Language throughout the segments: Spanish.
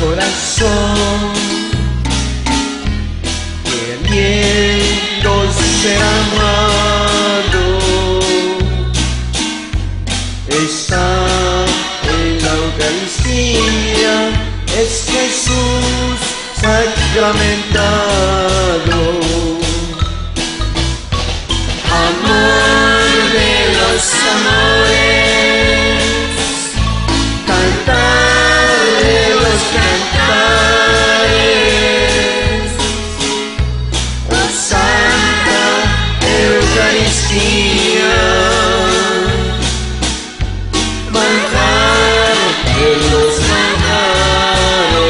corazón, queriendo ser amado, está en la Eucaristía, es Jesús sacramentado. Amor de los amores, cantar de los cantares, oh Santa Eucaristía, manjar de los manjares.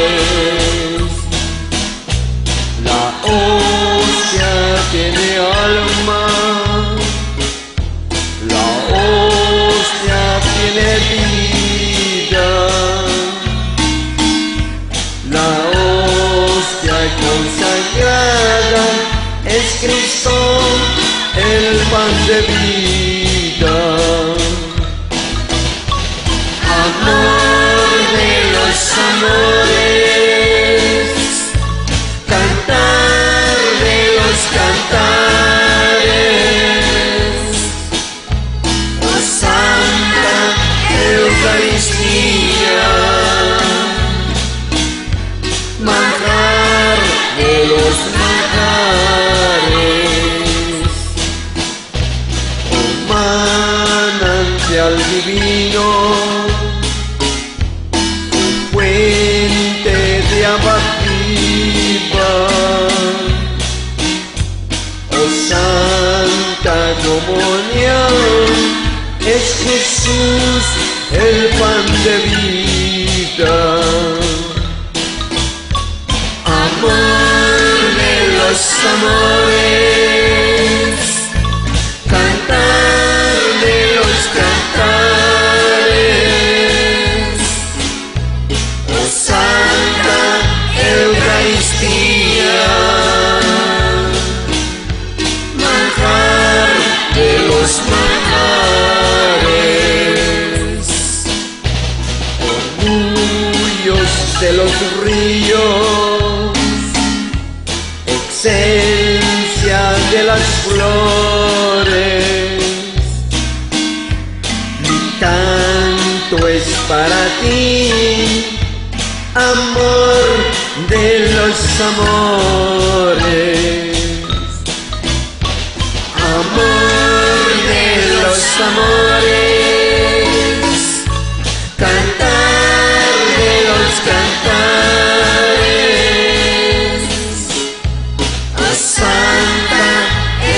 La hostia tiene alma, la hostia tiene vida, la hostia consagrada es Cristo, el pan de vida. Amor de los amores, cantar de los cantares, oh Santa Eucaristía, manjar de los manjares, oh manantial divino, fuente de agua viva, oh Santa Comunión, es Jesús el pan de vida. Amor de los amores, cantar de los cantares, oh Santa Eucaristía, manjar de los manjares, orgullos de los ríos, esencia de las flores, mi canto es para ti, amor de los amores, amor de los amores, cantar de los cantares, oh Santa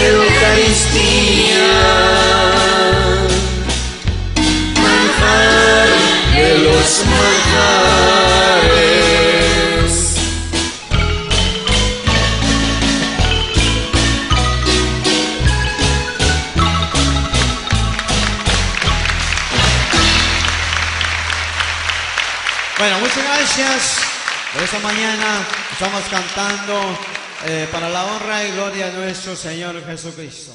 Eucaristía, manjar de los manjares. Bueno, muchas gracias por esta mañana. Estamos cantando para la honra y gloria de nuestro Señor Jesucristo.